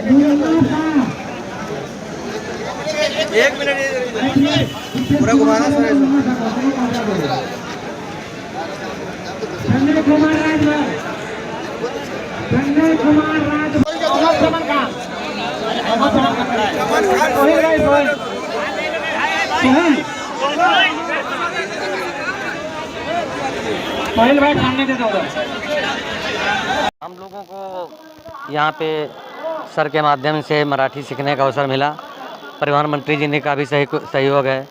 एक मिनट पूरा घुमाना सर। संजय कुमार राज, संजय कुमार राज भाई सामने दे दो। हम लोगों को यहाँ पे सर के माध्यम से मराठी सीखने का अवसर मिला। परिवहन मंत्री जी ने का भी सहयोग है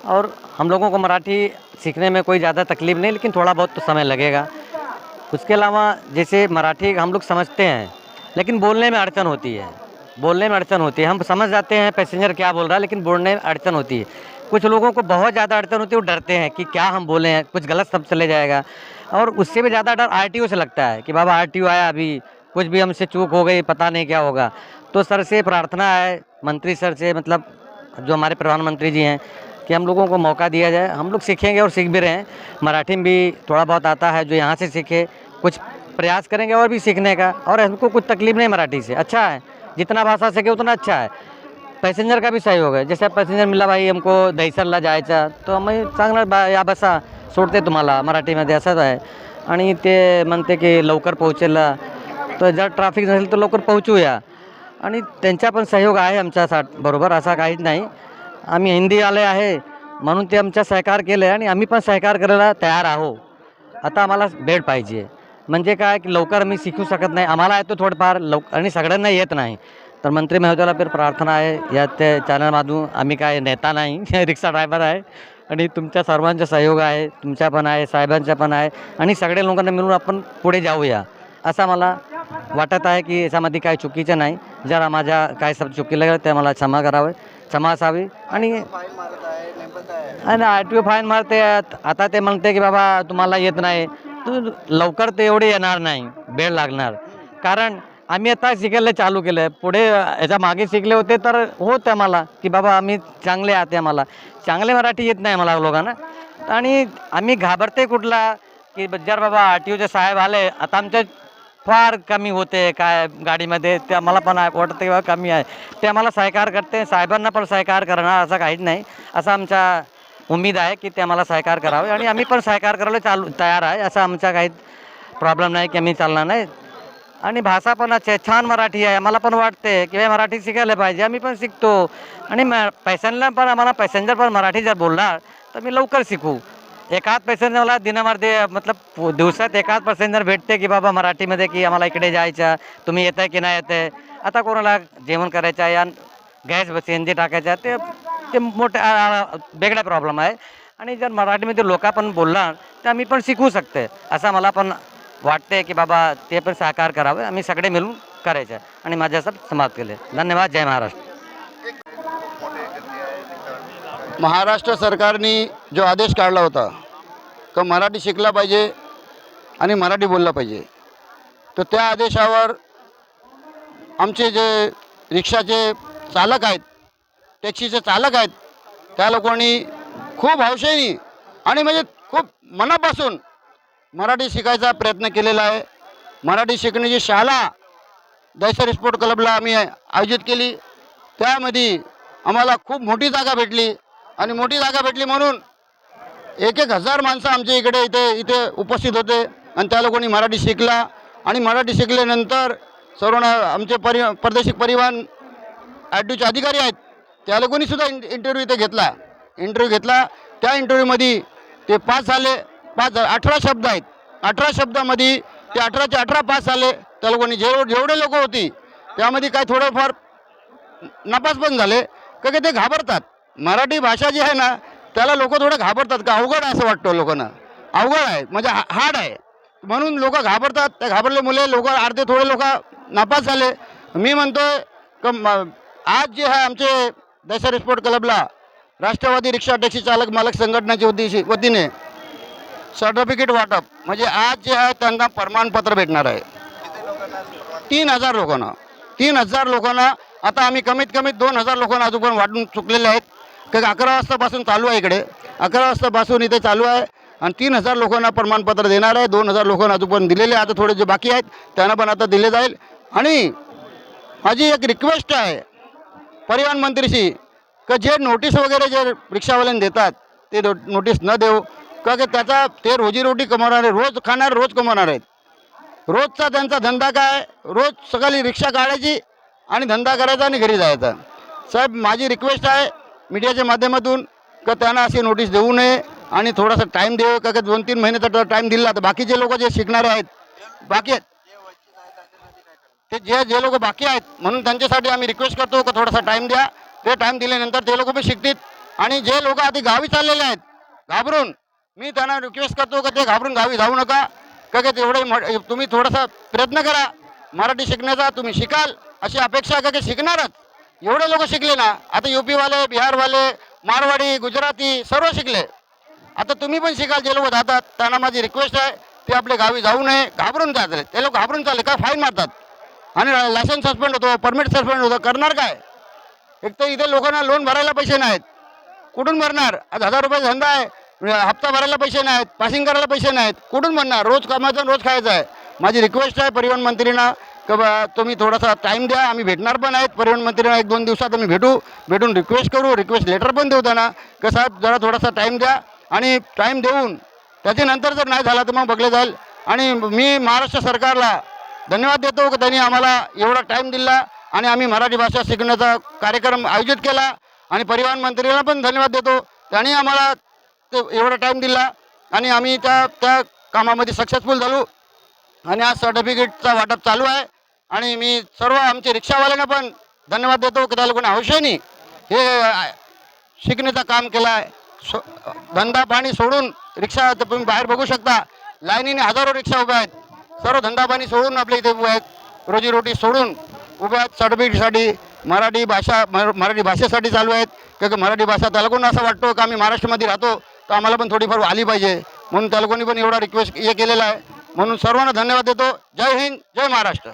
और हम लोगों को मराठी सीखने में कोई ज़्यादा तकलीफ़ नहीं, लेकिन थोड़ा बहुत तो समय लगेगा। उसके अलावा जैसे मराठी हम लोग समझते हैं, लेकिन बोलने में अड़चन होती है। हम समझ जाते हैं पैसेंजर क्या बोल रहा है, लेकिन बोलने में अड़चन होती है। कुछ लोगों को बहुत ज़्यादा अड़चन होती है, वो डरते हैं कि क्या हम बोले हैं, कुछ गलत शब्द चले जाएगा। और उससे भी ज़्यादा डर आरटीओ से लगता है कि बाबा आरटीओ आया, अभी कुछ भी हमसे चूक हो गई, पता नहीं क्या होगा। तो सर से प्रार्थना है, मंत्री सर से, मतलब जो हमारे प्रधानमंत्री जी हैं, कि हम लोगों को मौका दिया जाए। हम लोग सीखेंगे और सीख भी रहे हैं। मराठी में भी थोड़ा बहुत आता है, जो यहाँ से सीखे, कुछ प्रयास करेंगे और भी सीखने का। और हमको कुछ तकलीफ नहीं मराठी से, अच्छा है, जितना भाषा सीखे उतना अच्छा है। पॅसेंजर का भी सहयोग आहे। जसं पॅसेंजर मिला, भाई हमको दहिसरला जायचं, तर आम्ही चांगलं या बसा सोडते तुम्हाला, मराठीमध्ये असंच आहे। आणि ते म्हणते की लवकर पोहोचेला, तर जर ट्रॅफिक नसेल तर लवकर पोहोचूया। आणि त्यांचा पण सहयोग आहे आमच्यासाठी बरोबर, असा काहीच नाही। आम्ही हिंदीवाले आहे म्हणून ते आमच्या सहकार केलं आणि आम्ही पण सहकार करायला तयार आहोत। आता आम्हाला वेळ पाहिजे, म्हणजे काय की लवकर आम्ही शिकू शकत नाही, आम्हाला येतो थोडंफार आणि सगळ्यांना येत नाही। तर मंत्री महोदयाला फिर प्रार्थना आहे, यात चॅनलमधून आम्ही काय नेता नाही रिक्षा ड्रायव्हर आहे आणि तुमच्या सर्वांचा सहयोग आहे, तुमचा पण आहे, साहेबांचा पण आहे आणि सगळ्या लोकांना मिळून आपण पुढे जाऊया असं मला वाटत आहे की याच्यामध्ये काही चुकीचं नाही। जर माझ्या काय सब चुकीलं ते मला क्षमा करावे, क्षमा असावी। आणि आरटीओ फाईन मारते, आता ते म्हणते की बाबा तुम्हाला येत नाही, तू लवकर ते एवढे येणार नाही, वेळ लागणार। कारण आम्ही आता शिकायला चालू केलं आहे, पुढे याच्या मागे शिकले होते तर होतं आम्हाला की बाबा आम्ही चांगले आहात, आम्हाला चांगले मराठी येत नाही मला लोकांना। आणि आम्ही घाबरते कुठला की जर बाबा आरटीओचे साहेब आले, आता आमच्या फार कमी होते काय गाडीमध्ये, ते आम्हाला पण वाटतं की बाबा कमी आहे, ते आम्हाला सहकार करते, साहेबांना पण सहकार करणार असं काहीच नाही। असं आमचा उम्मीद आहे की ते आम्हाला सहकार करावे आणि आम्ही पण सहकार करायला तयार आहे। असं आमचा काही प्रॉब्लेम नाही की आम्ही चालणार नाही। आणि भाषा पण छान मराठी आहे, आम्हाला पण वाटते की मराठी शिकायला पाहिजे, आम्ही पण शिकतो। आणि आम्हाला पॅसेंजर पण मराठी जर बोलणार तर मी लवकर शिकू। एकाच पॅसेंजर मला दिनामध्ये मतलब दिवसात एकाच पॅसेंजर भेटते की बाबा मराठीमध्ये की आम्हाला इकडे जायचं, तुम्ही येत आहे की नाही येत आहे। आता कोणाला जेवण करायचं आहे या गॅस CNG टाकायचं आहे, ते मोठा वेगळा प्रॉब्लेम आहे। आणि जर मराठीमध्ये लोक पण बोलणार तर आम्ही पण शिकू शकते, असं मला पण वाटते की बाबा ते पण सहकार करावे, आम्ही सगळे मिळून करायचं आणि माझ्यासाठी समाप्त केले। धन्यवाद, जय महाराष्ट्र। महाराष्ट्र सरकारने जो आदेश काढला होता का मराठी शिकला पाहिजे आणि मराठी बोलला पाहिजे, तर त्या आदेशावर आमचे जे रिक्षाचे चालक आहेत, टॅक्सीचे चालक आहेत, त्या लोकांनी खूप हौशेने आणि म्हणजे खूप मनापासून मराठी शिकायचा प्रयत्न केलेला आहे। मराठी शिकण्याची शाळा दहिसर स्पोर्ट क्लबला आम्ही आयोजित केली, त्यामध्ये आम्हाला खूप मोठी जागा भेटली आणि मोठी जागा भेटली म्हणून 1,000 माणसं आमच्या इथे उपस्थित होते आणि त्या लोकांनी मराठी शिकला। आणि मराठी शिकल्यानंतर सर्व आमचे प्रादेशिक परिवहन आरटीओचे अधिकारी आहेत, त्या लोकांनी सुद्धा इंटरव्ह्यू इथे घेतला। त्या इंटरव्ह्यूमध्ये ते पास झाले। 18 शब्द आहेत, 18 शब्दामध्ये ते 18चे 18 पास झाले। त्या लोकांनी जेवढे लोक होती त्यामध्ये काय थोडंफार नापास पण झाले, का ते घाबरतात। मराठी भाषा जी आहे ना त्याला लोक थोडं घाबरतात, का अवघड आहे असं वाटतं लोकांना, अवघड आहे म्हणजे हार्ड आहे म्हणून लोक घाबरतात। त्या घाबरल्यामुळे लोक अर्धे थोडे लोक नापास झाले। मी म्हणतोय का आज जे आहे आमचे दहिसर स्पोर्ट क्लबला राष्ट्रवादी रिक्षा टॅक्सी चालक मालक संघटनेच्या वतीने सर्टिफिकेट वाटप, म्हणजे आज जे आहे त्यांना प्रमाणपत्र भेटणार आहे 3,000 लोकांना। 3,000 लोकांना आता आम्ही कमीत कमी 2,000 लोकांना अजून वाटून चुकलेले आहेत, कारण 11 वाजतापासून चालू आहे, इकडे 11 वाजतापासून इथे चालू आहे आणि 3,000 लोकांना प्रमाणपत्र देणार आहे। 2,000 लोकांना अजून पण दिलेले, आता थोडे जे बाकी आहेत त्यांना पण आता दिले जाईल। आणि माझी एक रिक्वेस्ट आहे परिवहन मंत्रीशी का जे नोटीस वगैरे जे रिक्षावाल्यांना देतात ते नोटीस न देऊ का की त्याचा ते रोजीरोटी कमवणारे रोज खाणार रोज कमवणार आहेत. रोजचा त्यांचा धंदा काय रोज सकाळी रिक्षा काढायची आणि धंदा करायचा आणि घरी जायचा. साहेब माझी रिक्वेस्ट आहे मीडियाच्या माध्यमातून का त्यांना अशी नोटीस देऊ नये आणि थोडासा टाईम देऊ का 2-3 महिन्याचा टाईम दिला तर बाकीचे लोक जे शिकणारे आहेत बाकी आहेत ते जे लोक बाकी आहेत म्हणून त्यांच्यासाठी आम्ही रिक्वेस्ट करतो का थोडासा टाईम द्या. ते टाईम दिल्यानंतर ते लोक पण शिकतील. आणि जे लोक आधी गावी चाललेले आहेत घाबरून मी त्यांना रिक्वेस्ट करतो का ते घाबरून गावी जाऊ नका का की तेवढे तुम्ही थोडासा प्रयत्न करा मराठी शिकण्याचा. तुम्ही शिकाल अशी अपेक्षा का की शिकणारच. एवढे लोक शिकले ना आता यूपीवाले बिहारवाले मारवाडी गुजराती सर्व शिकले. आता तुम्ही पण शिकाल जे लोक जातात त्यांना माझी रिक्वेस्ट आहे ते आपले गावी जाऊ नये. घाबरून जातात ते लोक घाबरून चालले काय फाईन मारतात आणि लायसन्स सस्पेंड होतो परमिट सस्पेंड होतं. करणार काय? एक तर इथे लोकांना लोन भरायला पैसे नाहीत कुठून भरणार? आज 1000 रुपये धंदा आहे हप्ता भरायला पैसे नाहीत पासिंग करायला पैसे नाहीत कुठून भरणार? रोज कामाचा रोज खायचं आहे. माझी रिक्वेस्ट आहे परिवहन मंत्रींना का बा तुम्ही थोडासा टाईम द्या. आम्ही भेटणार पण आहेत परिवहन मंत्रींना 1-2 दिवसात आम्ही भेटून रिक्वेस्ट करू. रिक्वेस्ट लेटर पण देऊ त्यांना का साहेब जरा थोडासा टाईम द्या आणि टाईम देऊन त्याच्यानंतर जर नाही झाला तर मग बघले जाईल. आणि मी महाराष्ट्र सरकारला धन्यवाद देतो की त्यांनी आम्हाला एवढा टाईम दिला आणि आम्ही मराठी भाषा शिकण्याचा कार्यक्रम आयोजित केला. आणि परिवहन मंत्र्यांना पण धन्यवाद देतो त्यांनी आम्हाला ते एवढा टाईम दिला आणि आम्ही त्या कामामध्ये सक्सेसफुल झालो. आणि आज सर्टिफिकेटचा वाटप चालू आहे. आणि मी सर्व आमचे रिक्षावाल्यांना पण धन्यवाद देतो की त्या लोकांना हौशेने हे शिकण्याचं काम केलं आहे. धंदा पाणी सोडून रिक्षा तुम्ही बाहेर बघू शकता लाईनीने हजारो रिक्षा उभ्या आहेत. सर्व धंदा पाणी सोडून आपल्या इथे उभे आहेत रोजीरोटी सोडून उभ्या आहेत सर्टिफिकेटसाठी मराठी भाषेसाठी चालू आहेत. का मराठी भाषा त्या लोकांना असं वाटतो का आम्ही महाराष्ट्रामध्ये राहतो तर आम्हाला पण थोडीफार आली पाहिजे म्हणून त्या लोकांनी पण एवढा रिक्वेस्ट हे केलेला आहे. म्हणून सर्वांना धन्यवाद देतो. जय हिंद जय महाराष्ट्र.